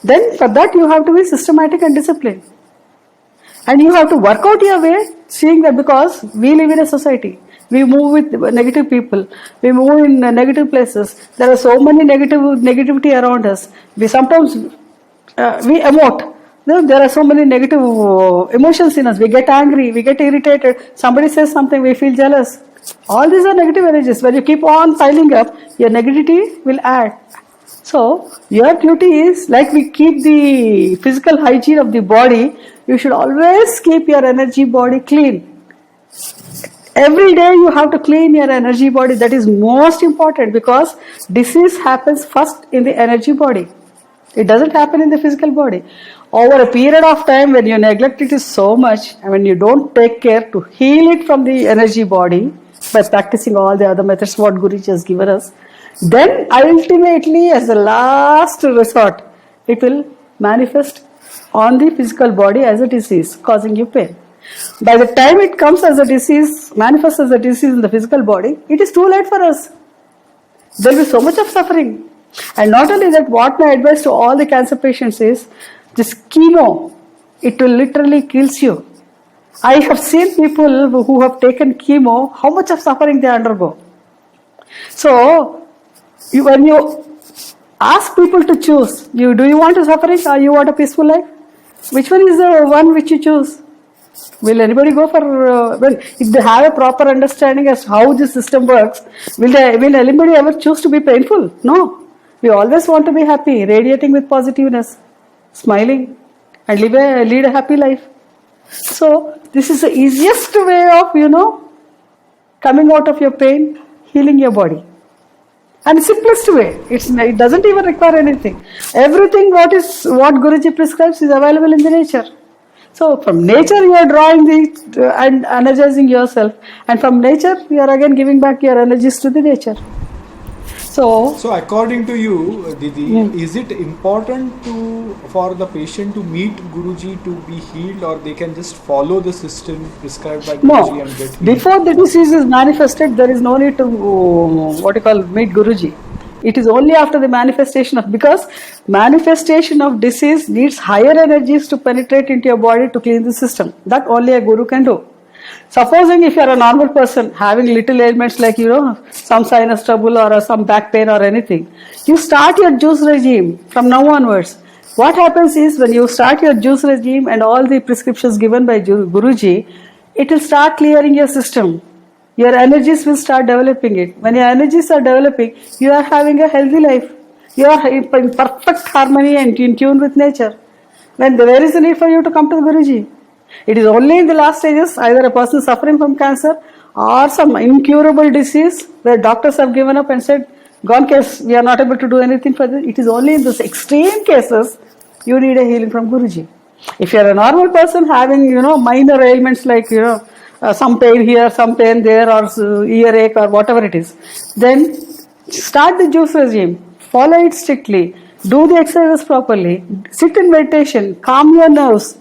Then for that you have to be systematic and disciplined. And you have to work out your way, seeing that, because we live in a society. We move with negative people. We move in negative places. There are so many negativity around us. We sometimes we emote. There are so many negative emotions in us. We get angry. We get irritated. Somebody says something, we feel jealous. All these are negative energies. When you keep on piling up, your negativity will add. So your duty is, like we keep the physical hygiene of the body, you should always keep your energy body clean. Every day you have to clean your energy body. That is most important, because disease happens first in the energy body. It doesn't happen in the physical body. Over a period of time, when you neglect it so much, and when you don't take care to heal it from the energy body by practicing all the other methods what Guruji has given us, then ultimately, as a last resort, it will manifest on the physical body as a disease, causing you pain. By the time it comes as a disease, manifests as a disease in the physical body, it is too late for us. There will be so much of suffering. And not only that, what my advice to all the cancer patients is, this chemo, it will literally kills you. I have seen people who have taken chemo, how much of suffering they undergo. So, when you ask people to choose, do you want a suffering or you want a peaceful life? Which one is the one which you choose? Will anybody go for, if they have a proper understanding as how the system works, will anybody ever choose to be painful? No. We always want to be happy, radiating with positiveness, smiling, and lead a happy life. So, this is the easiest way of, coming out of your pain, healing your body. And simplest way. It doesn't even require anything. Everything what Guruji prescribes is available in the nature. So from nature you are drawing and energizing yourself, and from nature you are again giving back your energies to the nature. So according to you, Didi, is it important for the patient to meet Guruji to be healed, or they can just follow the system prescribed by Guruji and get healed? Before the disease is manifested, there is no need to meet Guruji. It is only after the manifestation because manifestation of disease needs higher energies to penetrate into your body to clean the system. That only a guru can do. Supposing if you are a normal person having little ailments like some sinus trouble or some back pain or anything, you start your juice regime from now onwards. What happens is when you start your juice regime and all the prescriptions given by Guruji, it will start clearing your system. Your energies will start developing it. When your energies are developing, you are having a healthy life. You are in perfect harmony and in tune with nature. Then where is the need for you to come to the Guruji? It is only in the last stages, either a person suffering from cancer or some incurable disease where doctors have given up and said, gone case, we are not able to do anything for this. It is only in those extreme cases you need a healing from Guruji. If you are a normal person having, minor ailments like, some pain here, some pain there, or earache or whatever it is, then start the juice regime, follow it strictly, do the exercises properly, sit in meditation, calm your nerves,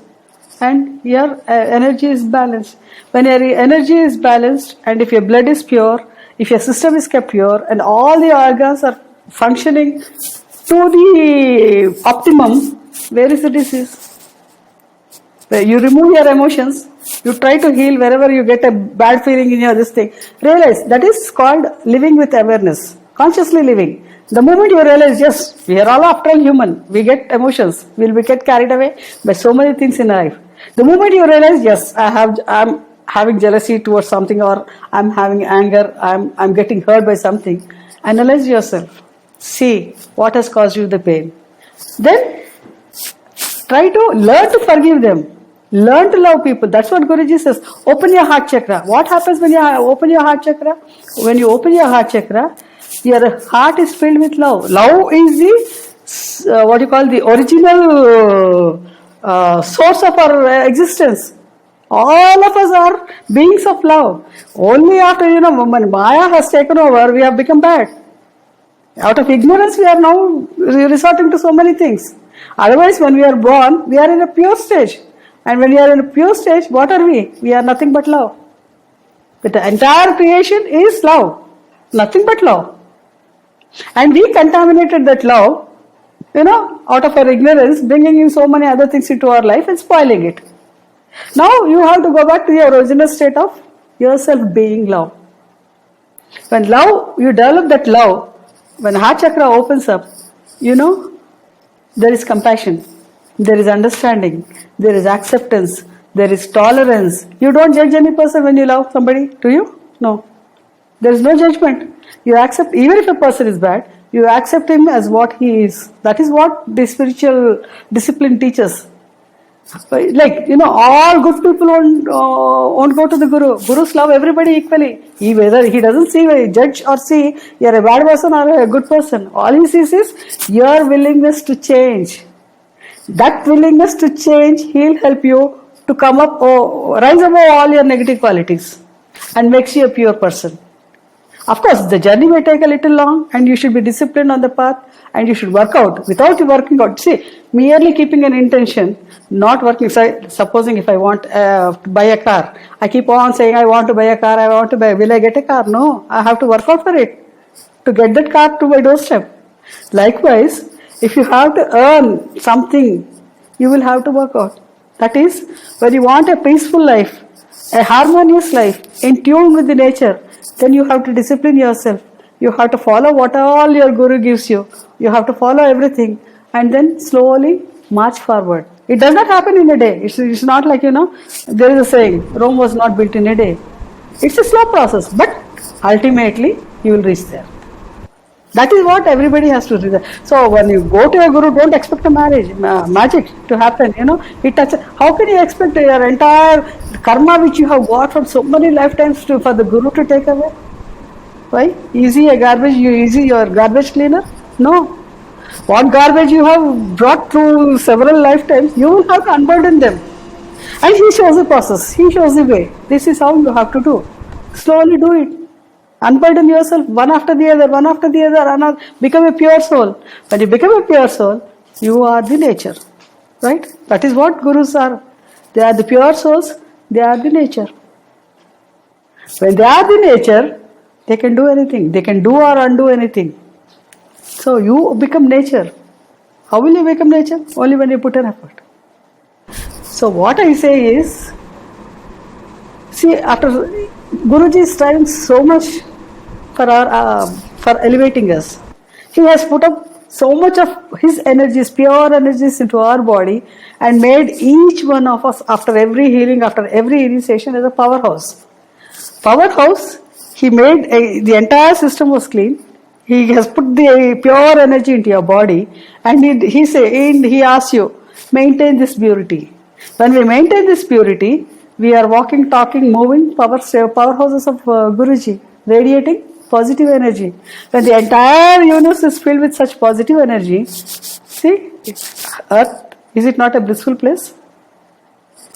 and your energy is balanced. When your energy is balanced and if your blood is pure, if your system is kept pure and all the organs are functioning to the optimum, where is the disease? You remove your emotions, you try to heal wherever you get a bad feeling in your this thing. Realize that is called living with awareness, consciously living. The moment you realize, yes, we are all after all human, we get emotions, we get carried away by so many things in life. The moment you realize, yes, I'm having jealousy towards something, or I'm having anger, I'm getting hurt by something, analyze yourself, see what has caused you the pain. Then try to learn to forgive them. Learn to love people. That's what Guruji says. Open your heart chakra. What happens when you open your heart chakra? When you open your heart chakra, your heart is filled with love. Love is the, the original source of our existence. All of us are beings of love. Only after, when Maya has taken over, we have become bad. Out of ignorance, we are now resorting to so many things. Otherwise, when we are born, we are in a pure stage. And when we are in a pure stage, what are we? We are nothing but love. But the entire creation is love. Nothing but love. And we contaminated that love, out of our ignorance, bringing in so many other things into our life and spoiling it. Now you have to go back to your original state of yourself being love. When love, you develop that love, when heart chakra opens up, there is compassion, there is understanding, there is acceptance, there is tolerance. You don't judge any person when you love somebody, do you? No. There is no judgment. You accept, even if a person is bad, you accept him as what he is. That is what the spiritual discipline teaches. Like, all good people won't go to the Guru. Gurus love everybody equally. Whether he doesn't judge or see you're a bad person or a good person. All he sees is your willingness to change. That willingness to change, he'll help you to come up, rise above all your negative qualities and makes you a pure person. Of course, the journey may take a little long and you should be disciplined on the path and you should work out. Without working out, see, merely keeping an intention, not working. Supposing if I want to buy a car, I keep on saying I want to buy a car, will I get a car? No, I have to work out for it to get that car to my doorstep. Likewise, if you have to earn something, you will have to work out. That is, when you want a peaceful life, a harmonious life, in tune with the nature, then you have to discipline yourself. You have to follow what all your Guru gives you. You have to follow everything and then slowly march forward. It does not happen in a day. It's not like, there is a saying, Rome was not built in a day. It's a slow process, but ultimately you will reach there. That is what everybody has to do. So when you go to a Guru, don't expect a magic to happen. It touches. How can you expect your entire karma which you have got from so many lifetimes for the Guru to take away? Why? Easy your garbage cleaner? No. What garbage you have brought through several lifetimes, you will have to unburden them. And he shows the process. He shows the way. This is how you have to do. Slowly do it. Unburden yourself one after the other, become a pure soul. When you become a pure soul, you are the nature. Right? That is what Gurus are. They are the pure souls, they are the nature. When they are the nature, they can do anything. They can do or undo anything. So you become nature. How will you become nature? Only when you put an effort. So what I say is, see, after Guruji is striving so much for elevating us. He has put up so much of his energies, pure energies into our body, and made each one of us after every healing, after every initiation as a powerhouse. Powerhouse, he made the entire system was clean. He has put the pure energy into your body, and he asks you, maintain this purity. When we maintain this purity, we are walking, talking, moving, powerhouses of Guruji, radiating positive energy. When the entire universe is filled with such positive energy, see, Earth, is it not a blissful place?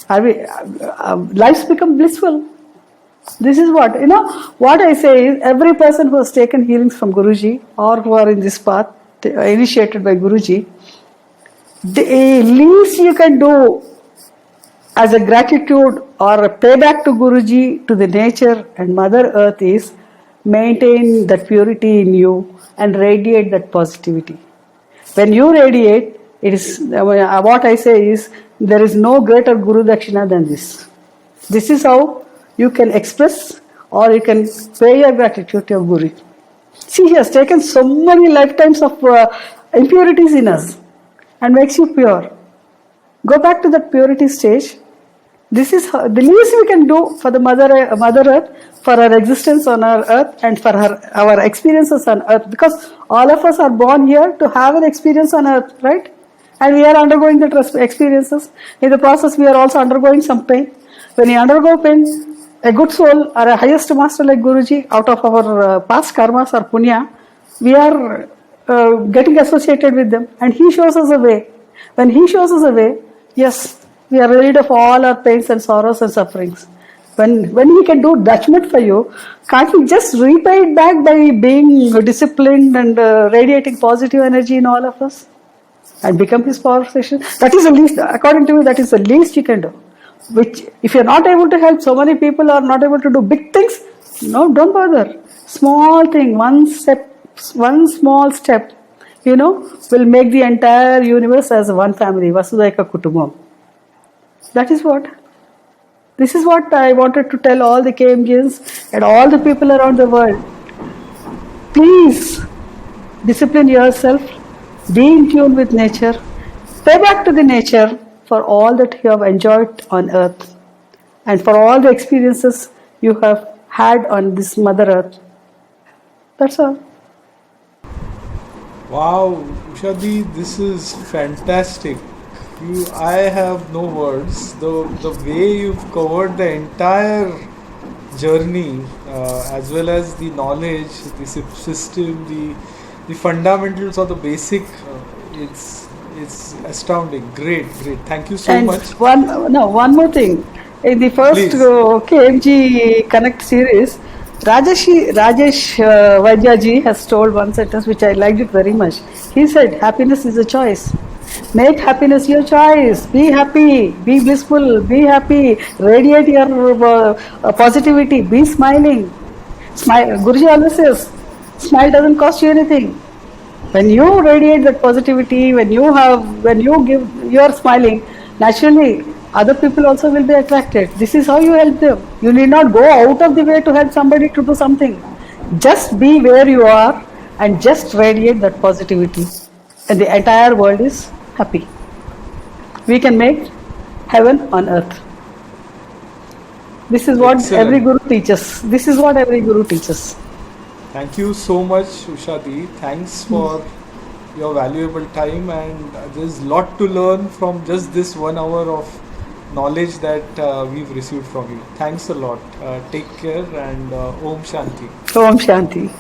Lives become blissful. This is what I say is every person who has taken healings from Guruji or who are in this path initiated by Guruji, the least you can do as a gratitude or a payback to Guruji, to the nature and Mother Earth is maintain that purity in you and radiate that positivity. When you radiate, it is what I say is there is no greater Guru Dakshina than this. This is how you can express or you can pay your gratitude to your Guru. See, he has taken so many lifetimes of impurities in us and makes you pure. Go back to that purity stage. This is the least we can do for the Mother Earth, for her existence on our earth and for our experiences on earth. Because all of us are born here to have an experience on earth, right? And we are undergoing the experiences. In the process, we are also undergoing some pain. When you undergo pain, a good soul or a highest master like Guruji, out of our past karmas or punya, we are getting associated with them, and he shows us a way. When he shows us a way, yes, we are rid of all our pains and sorrows and sufferings. When he can do that much for you, can't he just repay it back by being disciplined and radiating positive energy in all of us and become his power station? That is the least, according to me, that is the least you can do. Which, if you are not able to help, so many people are not able to do big things, no, don't bother. Small thing, one small step, will make the entire universe as one family, Vasudhaika Kutumbam. That is what. This is what I wanted to tell all the KMGs and all the people around the world. Please discipline yourself, be in tune with nature, pay back to the nature for all that you have enjoyed on earth and for all the experiences you have had on this Mother Earth. That's all. Wow, Ushadi, this is fantastic. I have no words. The way you've covered the entire journey, as well as the knowledge, the system, the fundamentals or the basic, it's astounding. Great. Thank you so much. One more thing. In the first KMG Connect series, Rajesh Vaidyaji has told one sentence which I liked it very much. He said, happiness is a choice. Make happiness your choice. Be happy, be blissful, be happy, radiate your positivity, be smiling. Smile. Guruji always says, smile doesn't cost you anything. When you radiate that positivity, when you are smiling, naturally other people also will be attracted. This is how you help them. You need not go out of the way to help somebody to do something. Just be where you are and just radiate that positivity. And the entire world is happy. We can make heaven on earth. This is what every Guru teaches. Thank you so much, Ushadi. Thanks for your valuable time, and there's a lot to learn from just this 1 hour of knowledge that we've received from you. Thanks a lot. Take care, and Om Shanti. Om Shanti.